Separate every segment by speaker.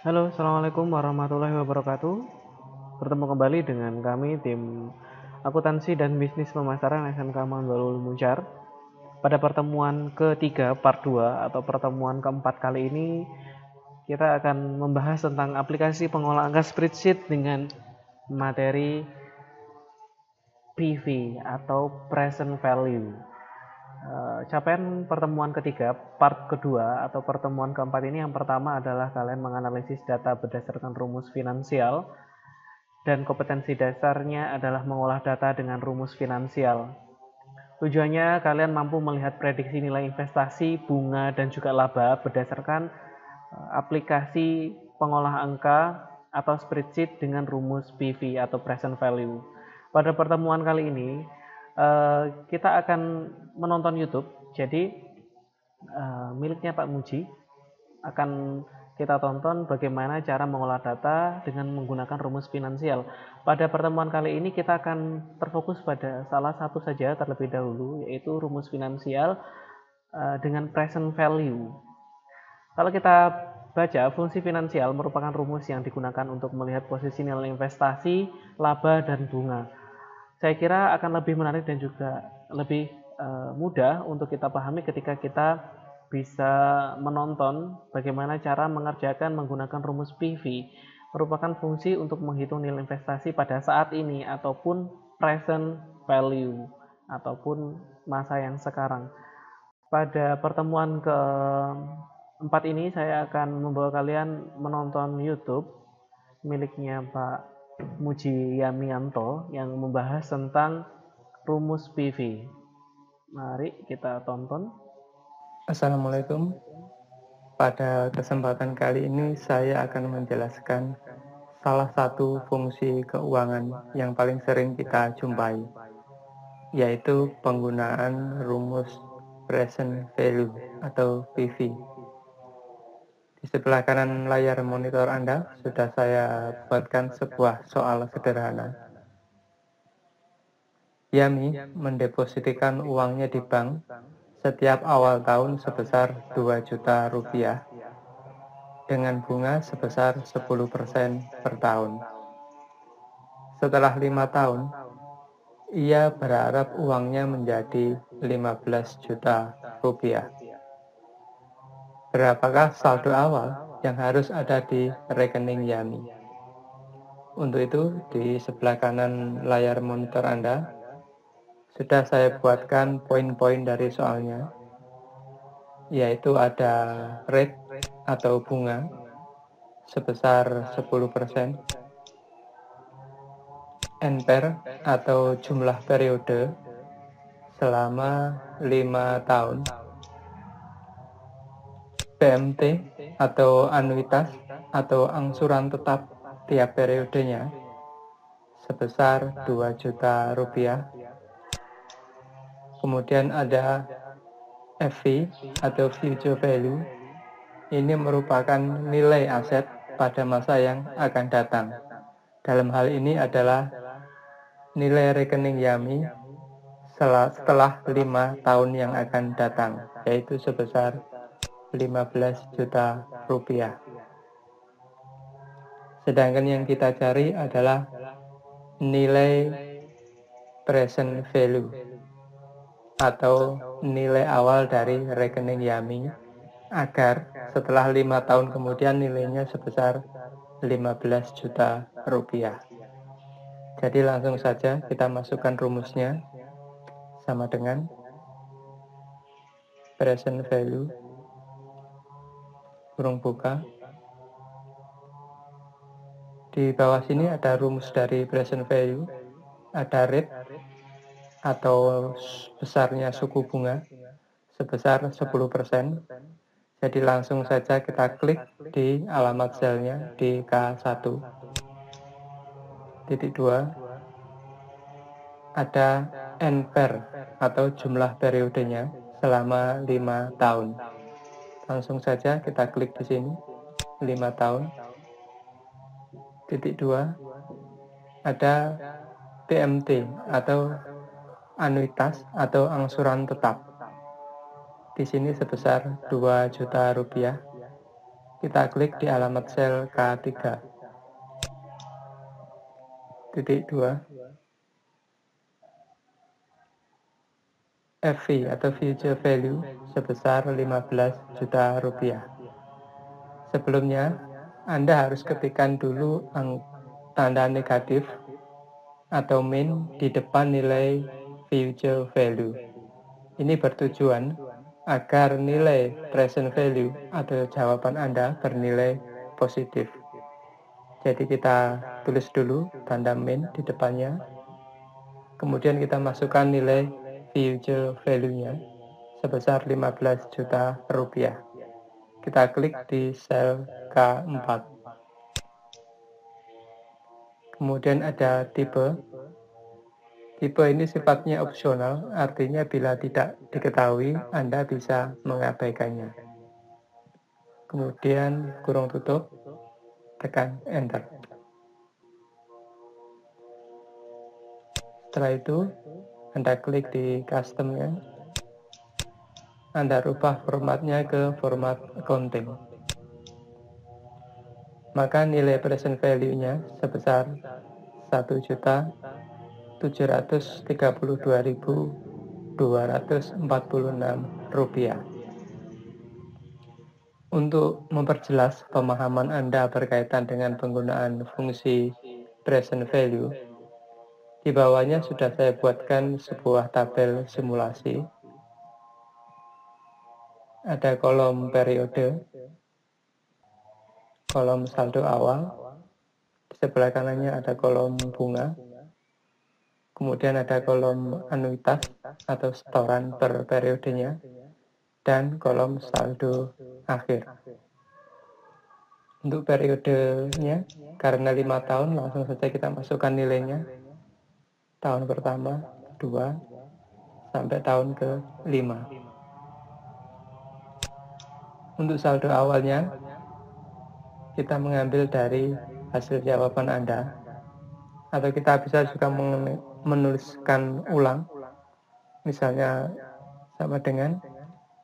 Speaker 1: Halo, Assalamualaikum warahmatullahi wabarakatuh. Bertemu kembali dengan kami tim akuntansi dan bisnis pemasaran SMK Mandalul Muncar. Pada pertemuan ketiga part 2 atau pertemuan keempat kali ini kita akan membahas tentang aplikasi pengolah angka spreadsheet dengan materi PV atau present value. Capaian pertemuan ketiga, part kedua atau pertemuan keempat ini yang pertama adalah kalian menganalisis data berdasarkan rumus finansial dan kompetensi dasarnya adalah mengolah data dengan rumus finansial. Tujuannya kalian mampu melihat prediksi nilai investasi, bunga, dan juga laba berdasarkan aplikasi pengolah angka atau spreadsheet dengan rumus PV atau present value. Pada pertemuan kali ini kita akan menonton YouTube. Jadi miliknya Pak Muji akan kita tonton bagaimana cara mengolah data dengan menggunakan rumus finansial. Pada pertemuan kali ini kita akan terfokus pada salah satu saja terlebih dahulu, yaitu rumus finansial dengan present value. Kalau kita baca, fungsi finansial merupakan rumus yang digunakan untuk melihat posisi nilai investasi, laba, dan bunga. Saya kira akan lebih menarik dan juga lebih mudah untuk kita pahami ketika kita bisa menonton bagaimana cara mengerjakan menggunakan rumus PV. Merupakan fungsi untuk menghitung nilai investasi pada saat ini ataupun present value ataupun masa yang sekarang. Pada pertemuan keempat ini saya akan membawa kalian menonton YouTube miliknya Pak Muji Yamianto yang membahas tentang rumus PV. Mari kita tonton.
Speaker 2: Assalamualaikum. Pada kesempatan kali ini saya akan menjelaskan salah satu fungsi keuangan yang paling sering kita jumpai, yaitu penggunaan rumus present value atau PV. Di sebelah kanan layar monitor Anda sudah saya buatkan sebuah soal sederhana. Yami mendepositikan uangnya di bank setiap awal tahun sebesar 2 juta rupiah dengan bunga sebesar 10% per tahun. Setelah 5 tahun, ia berharap uangnya menjadi 15 juta rupiah. Berapakah saldo awal yang harus ada di rekening Yami? Untuk itu, di sebelah kanan layar monitor Anda, sudah saya buatkan poin-poin dari soalnya, yaitu ada rate atau bunga sebesar 10%, NPR atau jumlah periode selama 5 tahun, PMT atau anuitas atau angsuran tetap tiap periodenya sebesar 2 juta rupiah. Kemudian ada FV atau future value. Ini merupakan nilai aset pada masa yang akan datang. Dalam hal ini adalah nilai rekening Yami setelah 5 tahun yang akan datang, yaitu sebesar 15 juta rupiah. Sedangkan yang kita cari adalah nilai present value atau nilai awal dari rekening Yami agar setelah 5 tahun kemudian nilainya sebesar 15 juta rupiah. Jadi langsung saja kita masukkan rumusnya sama dengan present value kurung buka. Di bawah sini ada rumus dari present value, ada rate atau besarnya suku bunga sebesar 10%. Jadi langsung saja kita klik di alamat selnya di K1. Titik 2 ada NPER atau jumlah periodenya selama 5 tahun. Langsung saja kita klik di sini 5 tahun. Titik 2 ada PMT atau anuitas atau angsuran tetap. Di sini sebesar 2 juta rupiah. Kita klik di alamat sel K3. Titik 2. FV atau future value sebesar 15 juta rupiah. Sebelumnya, Anda harus ketikkan dulu tanda negatif atau min di depan nilai future value. Ini bertujuan agar nilai present value atau jawaban Anda bernilai positif. Jadi kita tulis dulu tanda min di depannya. Kemudian kita masukkan nilai future value-nya sebesar 15 juta rupiah. Kita klik di sel K4. Kemudian ada tipe. Tipe ini sifatnya opsional, artinya bila tidak diketahui, Anda bisa mengabaikannya. Kemudian kurung tutup, tekan Enter. Setelah itu, Anda klik di custom-nya. Anda rubah formatnya ke format accounting. Maka nilai present value-nya sebesar 1.732.246 rupiah. Untuk memperjelas pemahaman Anda berkaitan dengan penggunaan fungsi present value, di bawahnya sudah saya buatkan sebuah tabel simulasi. Ada kolom periode, kolom saldo awal, di sebelah kanannya ada kolom bunga, kemudian ada kolom anuitas atau setoran per periodenya, dan kolom saldo akhir. Untuk periodenya, karena 5 tahun, langsung saja kita masukkan nilainya. Tahun pertama, 2, sampai tahun ke-5. Untuk saldo awalnya, kita mengambil dari hasil jawaban Anda, atau kita bisa juga menuliskan ulang, misalnya sama dengan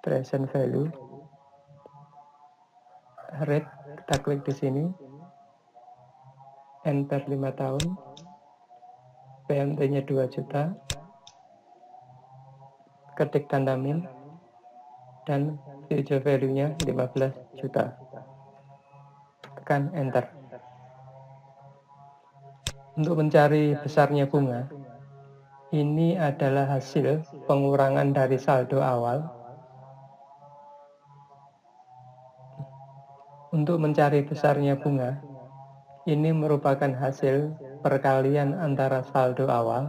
Speaker 2: present value rate, kita klik di sini, enter 5 tahun, PMT-nya 2 juta, ketik tanda min, dan future value-nya 15 juta. Tekan enter. Untuk mencari besarnya bunga, ini adalah hasil pengurangan dari saldo awal. Untuk mencari besarnya bunga, ini merupakan hasil perkalian antara saldo awal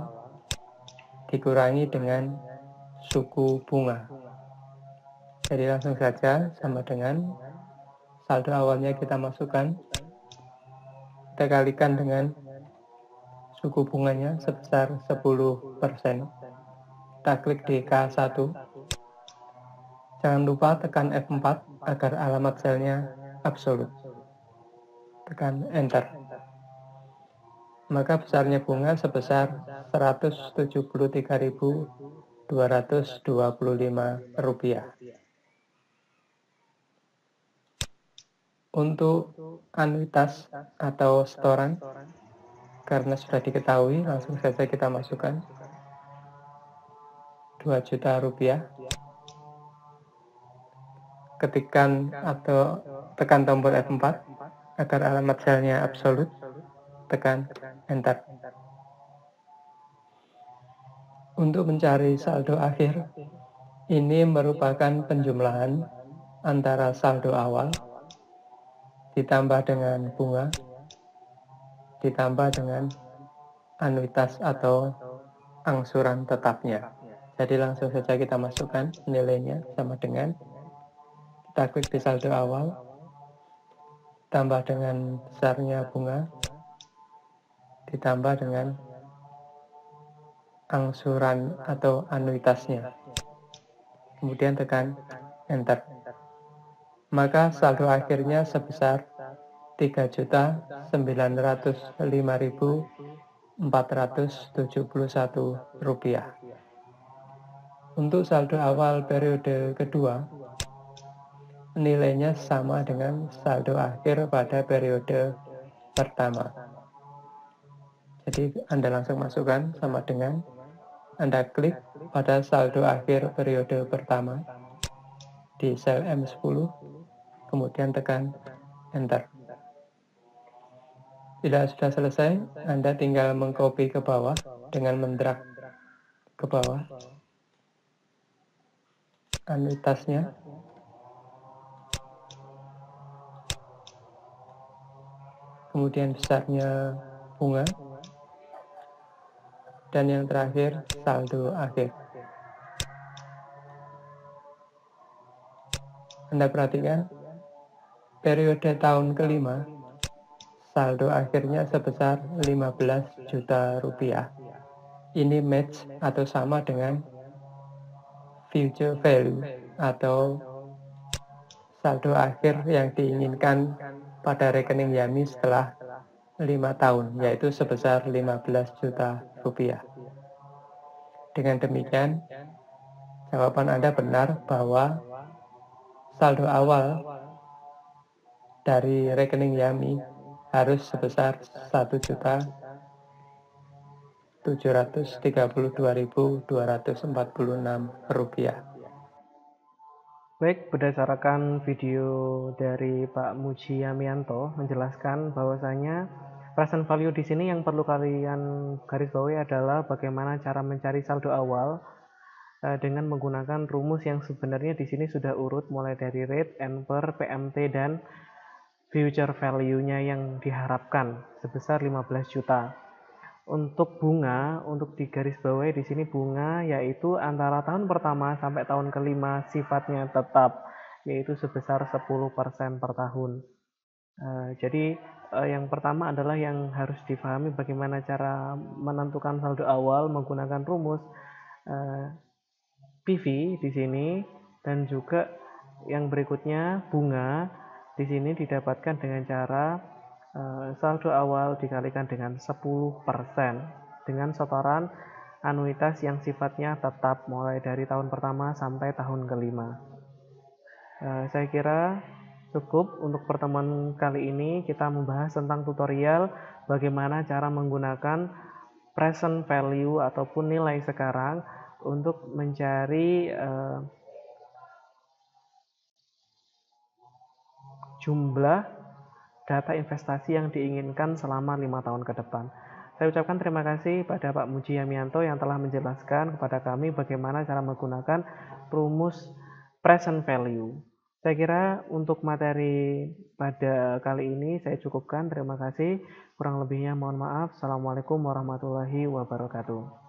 Speaker 2: dikurangi dengan suku bunga. Jadi langsung saja sama dengan saldo awalnya kita masukkan, kita kalikan dengan suku bunganya sebesar 10%. Kita klik di K1. Jangan lupa tekan F4 agar alamat selnya absolut. Tekan enter. Maka besarnya bunga sebesar 173.225 rupiah. Untuk anuitas atau setoran, karena sudah diketahui, langsung saja kita masukkan 2 juta rupiah. Ketikkan atau tekan tombol F4 agar alamat selnya absolut, tekan enter. Untuk mencari saldo akhir, ini merupakan penjumlahan antara saldo awal ditambah dengan bunga ditambah dengan anuitas atau angsuran tetapnya. Jadi langsung saja kita masukkan nilainya sama dengan, kita klik di saldo awal, tambah dengan besarnya bunga, ditambah dengan angsuran atau anuitasnya. Kemudian tekan enter. Maka saldo akhirnya sebesar 3.905.471 rupiah. Untuk saldo awal periode kedua, nilainya sama dengan saldo akhir pada periode pertama. Jadi Anda langsung masukkan sama dengan Anda klik pada saldo akhir periode pertama di sel M10, kemudian tekan Enter. Bila sudah selesai, Anda tinggal mengcopy ke bawah dengan mendrag ke bawah anuitasnya. Kemudian besarnya bunga, dan yang terakhir saldo akhir. Anda perhatikan, periode tahun kelima, saldo akhirnya sebesar 15 juta rupiah. Ini match atau sama dengan future value atau saldo akhir yang diinginkan pada rekening Yami setelah 5 tahun, yaitu sebesar 15 juta rupiah. Dengan demikian, jawaban Anda benar bahwa saldo awal dari rekening Yami harus sebesar 1.732.246 rupiah.
Speaker 1: Baik, berdasarkan video dari Pak Muji Yamianto menjelaskan bahwasanya present value di sini yang perlu kalian garis bawahi adalah bagaimana cara mencari saldo awal dengan menggunakan rumus yang sebenarnya di sini sudah urut mulai dari rate, NPER, PMT, dan future value-nya yang diharapkan sebesar 15 juta. Untuk bunga, untuk digarisbawahi di sini bunga yaitu antara tahun pertama sampai tahun kelima sifatnya tetap, yaitu sebesar 10% per tahun. Jadi yang pertama adalah yang harus dipahami bagaimana cara menentukan saldo awal menggunakan rumus PV di sini, dan juga yang berikutnya bunga di sini didapatkan dengan cara saldo awal dikalikan dengan 10% dengan setoran anuitas yang sifatnya tetap mulai dari tahun pertama sampai tahun kelima. Saya kira cukup untuk pertemuan kali ini. Kita membahas tentang tutorial bagaimana cara menggunakan present value ataupun nilai sekarang untuk mencari jumlah data investasi yang diinginkan selama 5 tahun ke depan. Saya ucapkan terima kasih pada Pak Muji Yamianto yang telah menjelaskan kepada kami bagaimana cara menggunakan rumus present value. Saya kira untuk materi pada kali ini saya cukupkan. Terima kasih. Kurang lebihnya mohon maaf. Assalamualaikum warahmatullahi wabarakatuh.